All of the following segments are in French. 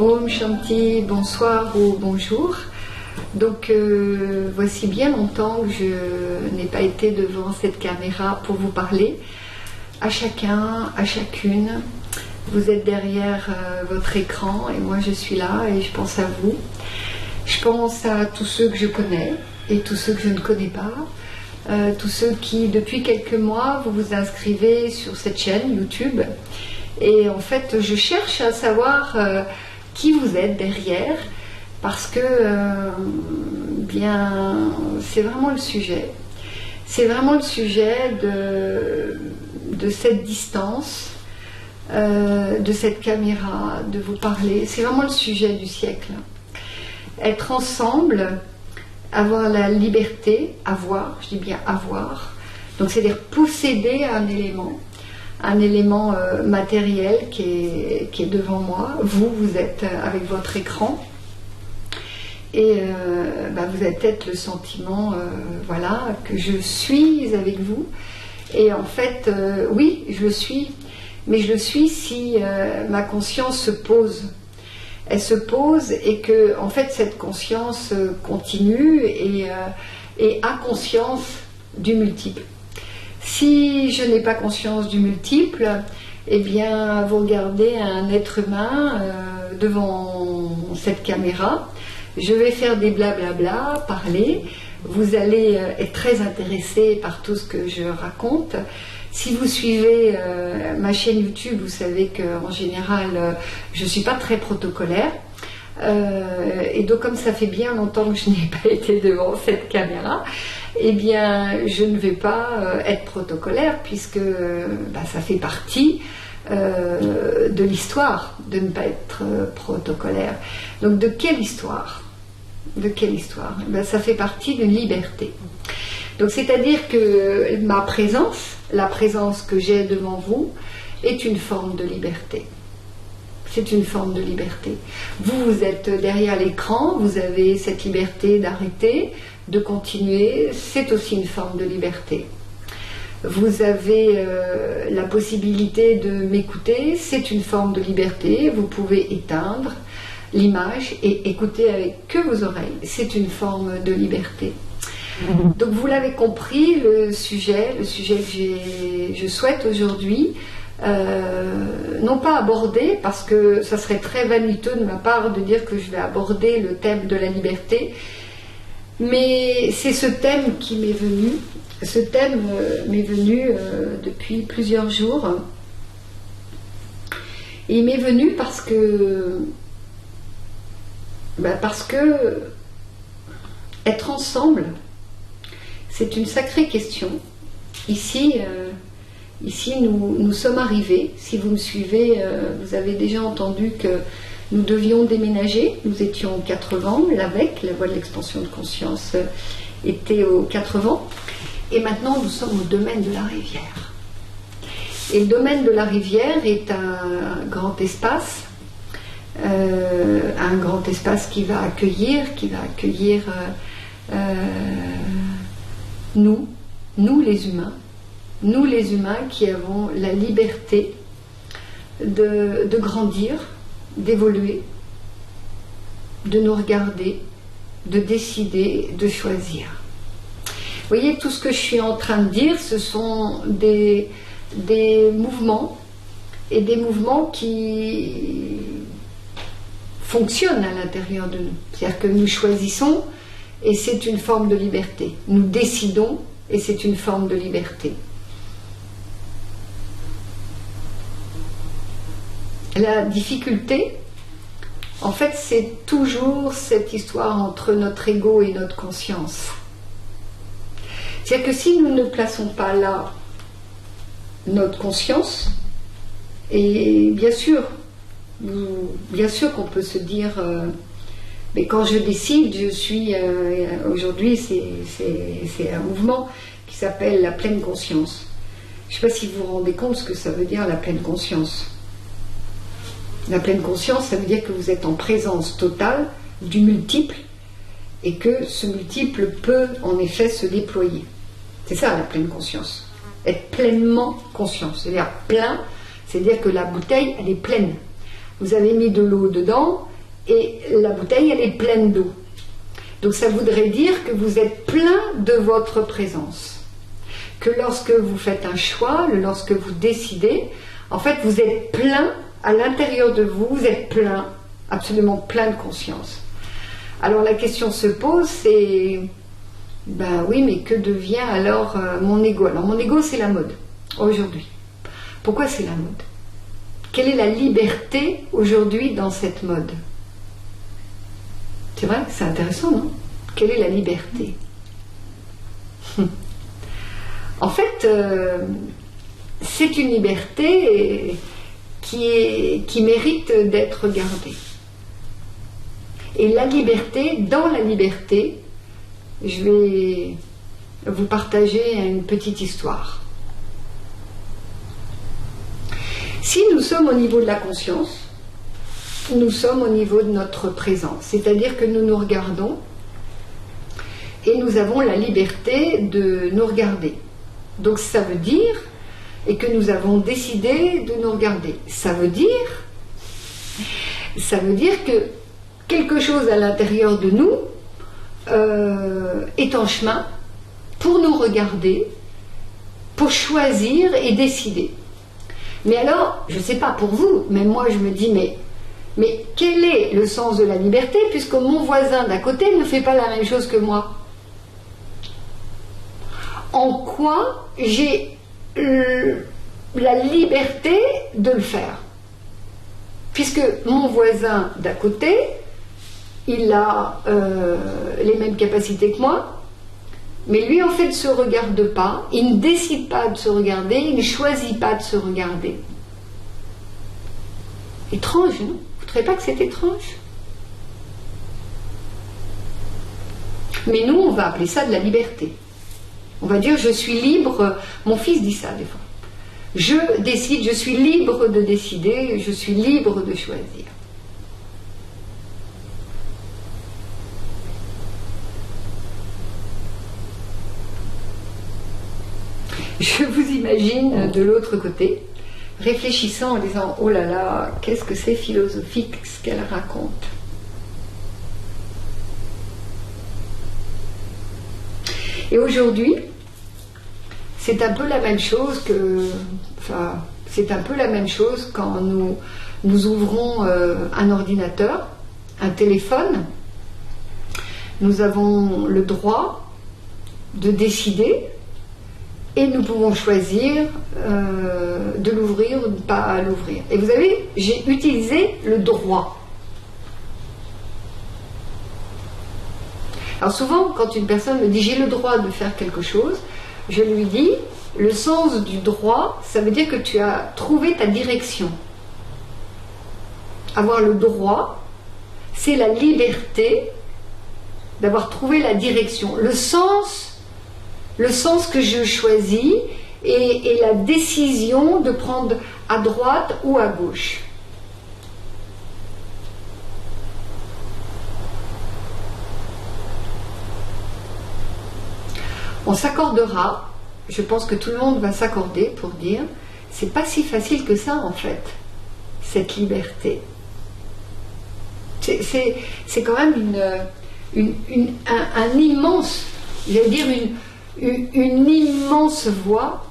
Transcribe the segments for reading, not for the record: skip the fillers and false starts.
Om Shanti, bonsoir ou bonjour. Donc voici bien longtemps que je n'ai pas été devant cette caméra pour vous parler. À chacun, à chacune, vous êtes derrière votre écran et moi je suis là et je pense à vous. Je pense à tous ceux que je connais et tous ceux que je ne connais pas. Tous ceux qui, depuis quelques mois, vous vous inscrivez sur cette chaîne YouTube. Et en fait, je cherche à savoir qui vous êtes derrière, parce que bien, c'est vraiment le sujet. C'est vraiment le sujet de cette distance, de cette caméra, de vous parler. C'est vraiment le sujet du siècle. Être ensemble, avoir la liberté, avoir, je dis bien avoir, donc c'est-à-dire posséder un élément matériel qui est devant moi. Vous êtes avec votre écran et vous avez peut-être le sentiment voilà, que je suis avec vous. Et en fait, oui, je le suis, mais je le suis si ma conscience se pose. Elle se pose et que, en fait, cette conscience continue et a conscience du multiple. Si je n'ai pas conscience du multiple, eh bien, vous regardez un être humain devant cette caméra, je vais faire des blablabla, parler, vous allez être très intéressé par tout ce que je raconte. Si vous suivez ma chaîne YouTube, vous savez qu'en général, je ne suis pas très protocolaire. Et donc, comme ça fait bien longtemps que je n'ai pas été devant cette caméra, eh bien, je ne vais pas être protocolaire, puisque ça fait partie de l'histoire de ne pas être protocolaire. Donc, de quelle histoire? De quelle histoire? Ça fait partie d'une liberté. Donc, c'est-à-dire que ma présence, la présence que j'ai devant vous, est une forme de liberté. C'est une forme de liberté. Vous êtes derrière l'écran, vous avez cette liberté d'arrêter, de continuer, c'est aussi une forme de liberté. Vous avez la possibilité de m'écouter, c'est une forme de liberté. Vous pouvez éteindre l'image et écouter avec que vos oreilles, c'est une forme de liberté. Donc vous l'avez compris, le sujet que je souhaite aujourd'hui, non pas aborder, parce que ça serait très vaniteux de ma part de dire que je vais aborder le thème de la liberté, mais c'est ce thème qui m'est venu. Ce thème m'est venu depuis plusieurs jours. Et il m'est venu parce que être ensemble, c'est une sacrée question. Ici, nous sommes arrivés. Si vous me suivez, vous avez déjà entendu que nous devions déménager. Nous étions 4 vents, l'AVEC, la voie de l'expansion de conscience, était aux 4 vents. Et maintenant, nous sommes au domaine de la rivière. Et le domaine de la rivière est un grand espace qui va accueillir nous les humains. Nous les humains qui avons la liberté de grandir, d'évoluer, de nous regarder, de décider, de choisir. Vous voyez, tout ce que je suis en train de dire, ce sont des mouvements, et des mouvements qui fonctionnent à l'intérieur de nous. C'est-à-dire que nous choisissons, et c'est une forme de liberté. Nous décidons, et c'est une forme de liberté. La difficulté, en fait, c'est toujours cette histoire entre notre ego et notre conscience. C'est-à-dire que si nous ne plaçons pas là notre conscience, et bien sûr qu'on peut se dire, mais quand je décide, je suis, aujourd'hui c'est un mouvement qui s'appelle la pleine conscience. Je ne sais pas si vous vous rendez compte ce que ça veut dire la pleine conscience. La pleine conscience, ça veut dire que vous êtes en présence totale du multiple et que ce multiple peut en effet se déployer. C'est ça la pleine conscience. Être pleinement conscient. C'est-à-dire plein, c'est-à-dire que la bouteille, elle est pleine. Vous avez mis de l'eau dedans, et la bouteille, elle est pleine d'eau. Donc ça voudrait dire que vous êtes plein de votre présence. Que lorsque vous faites un choix, lorsque vous décidez, en fait vous êtes plein à l'intérieur de vous, vous êtes plein, absolument plein de conscience. Alors la question se pose, c'est, ben oui, mais que devient alors mon ego? Alors mon ego, c'est la mode, aujourd'hui. Pourquoi c'est la mode? Quelle est la liberté aujourd'hui dans cette mode? C'est vrai, c'est intéressant, non? Quelle est la liberté? En fait, c'est une liberté qui mérite d'être gardée. Et la liberté, dans la liberté, je vais vous partager une petite histoire. Si nous sommes au niveau de la conscience, nous sommes au niveau de notre présence, c'est-à-dire que nous nous regardons et nous avons la liberté de nous regarder. Donc ça veut dire, et que nous avons décidé de nous regarder, ça veut dire que quelque chose à l'intérieur de nous est en chemin pour nous regarder, pour choisir et décider. Mais alors, je ne sais pas pour vous, mais moi je me dis, mais quel est le sens de la liberté, puisque mon voisin d'à côté ne fait pas la même chose que moi? En quoi j'ai la liberté de le faire? Puisque mon voisin d'à côté, il a les mêmes capacités que moi, mais lui en fait ne se regarde pas, il ne décide pas de se regarder, il ne choisit pas de se regarder. Étrange, non? Vous ne trouvez pas que c'est étrange? Mais nous, on va appeler ça de la liberté. On va dire, je suis libre, mon fils dit ça des fois. Je décide, je suis libre de décider, je suis libre de choisir. Je vous imagine de l'autre côté, réfléchissant en disant, oh là là, qu'est-ce que c'est philosophique ce qu'elle raconte. Et aujourd'hui, c'est un peu la même chose c'est un peu la même chose quand nous ouvrons un ordinateur, un téléphone. Nous avons le droit de décider et nous pouvons choisir de l'ouvrir ou de ne pas l'ouvrir. Et vous savez, j'ai utilisé le droit. Alors souvent, quand une personne me dit « j'ai le droit de faire quelque chose », je lui dis « le sens du droit, ça veut dire que tu as trouvé ta direction ». Avoir le droit, c'est la liberté d'avoir trouvé la direction, le sens que je choisis et la décision de prendre à droite ou à gauche. On s'accordera, je pense que tout le monde va s'accorder pour dire, c'est pas si facile que ça en fait, cette liberté. C'est quand même un immense, j'allais dire une immense voie.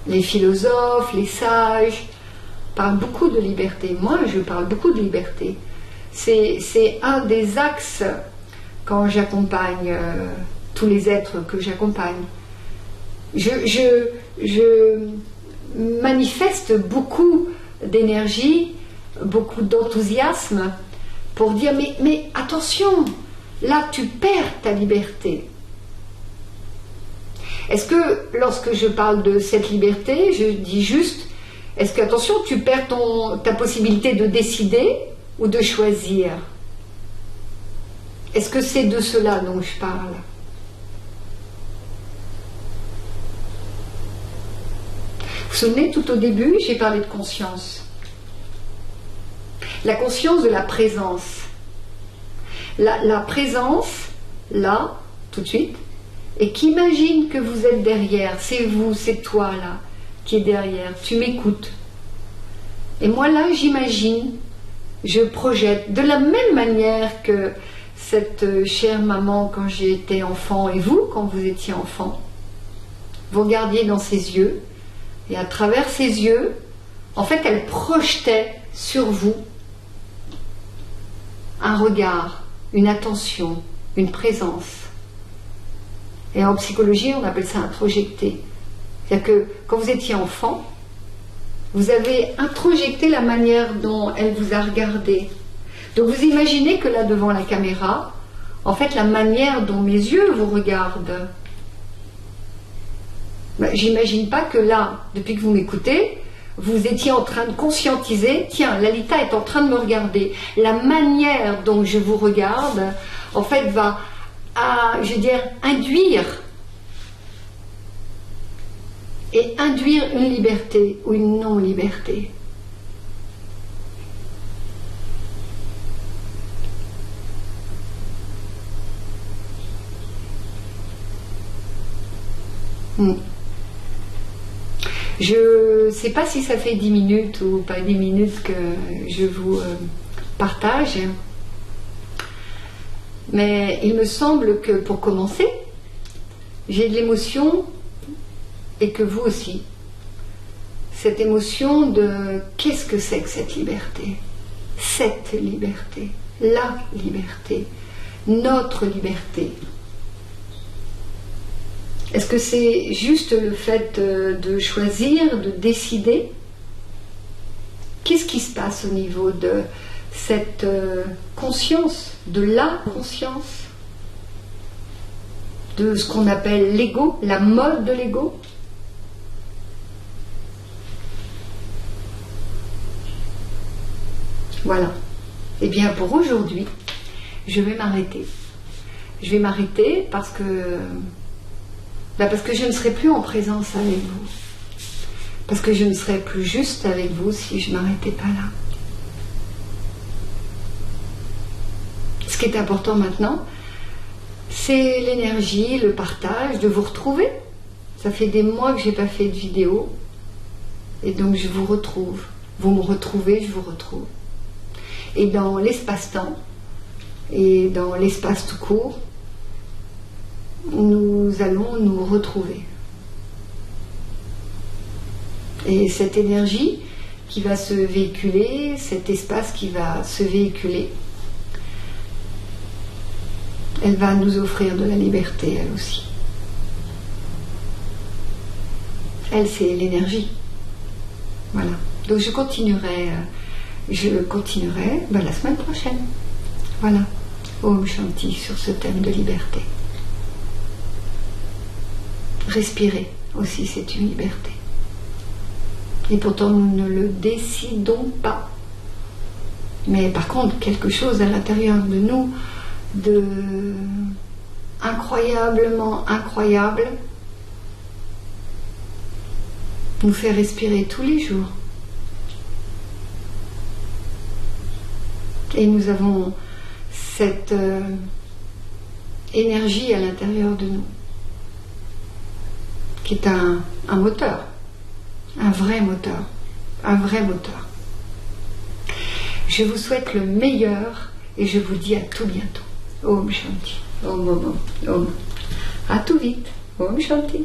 Les philosophes, les sages parlent beaucoup de liberté. Moi, je parle beaucoup de liberté. C'est un des axes quand j'accompagne tous les êtres que j'accompagne. Je manifeste beaucoup d'énergie, beaucoup d'enthousiasme pour dire mais attention, là tu perds ta liberté. Est-ce que lorsque je parle de cette liberté, je dis juste, est-ce que attention, tu perds ta possibilité de décider ou de choisir? Est-ce que c'est de cela dont je parle? Vous vous souvenez, tout au début, j'ai parlé de conscience. La conscience de la présence. La présence, là, tout de suite, et qu'imagine que vous êtes derrière. C'est vous, c'est toi, là, qui est derrière. Tu m'écoutes. Et moi, là, j'imagine Je projette de la même manière que cette chère maman quand j'étais enfant et vous quand vous étiez enfant. Vous regardiez dans ses yeux et à travers ses yeux, en fait, elle projetait sur vous un regard, une attention, une présence. Et en psychologie, on appelle ça introjecter. C'est-à-dire que quand vous étiez enfant, vous avez introjecté la manière dont elle vous a regardé. Donc vous imaginez que là, devant la caméra, en fait, la manière dont mes yeux vous regardent, j'imagine pas que là, depuis que vous m'écoutez, vous étiez en train de conscientiser, tiens, Lalita est en train de me regarder. La manière dont je vous regarde, en fait, va, je veux dire, induire une liberté ou une non-liberté. Je ne sais pas si ça fait 10 minutes ou pas 10 minutes que je vous partage, mais il me semble que pour commencer, j'ai de l'émotion et que vous aussi. Cette émotion de qu'est-ce que c'est que cette liberté? Cette liberté, la liberté, notre liberté. Est-ce que c'est juste le fait de choisir, de décider? Qu'est-ce qui se passe au niveau de cette conscience, de la conscience, de ce qu'on appelle l'ego, la mode de l'ego? Voilà. Eh bien, pour aujourd'hui, je vais m'arrêter. Je vais m'arrêter parce que je ne serai plus en présence avec vous. Parce que je ne serai plus juste avec vous si je ne m'arrêtais pas là. Ce qui est important maintenant, c'est l'énergie, le partage, de vous retrouver. Ça fait des mois que je n'ai pas fait de vidéo. Et donc je vous retrouve. Vous me retrouvez, je vous retrouve. Et dans l'espace-temps, et dans l'espace tout court, nous allons nous retrouver. Et cette énergie qui va se véhiculer, cet espace qui va se véhiculer, elle va nous offrir de la liberté, elle aussi. Elle, c'est l'énergie. Voilà. Donc je continuerai la semaine prochaine. Voilà. Om Shanti sur ce thème de liberté. Respirer aussi, c'est une liberté. Et pourtant, nous ne le décidons pas. Mais par contre, quelque chose à l'intérieur de nous, de incroyablement incroyable, nous fait respirer tous les jours. Et nous avons cette énergie à l'intérieur de nous, qui est un moteur, un vrai moteur, un vrai moteur. Je vous souhaite le meilleur et je vous dis à tout bientôt. Om Shanti. Om Om Om. À tout vite. Om Shanti.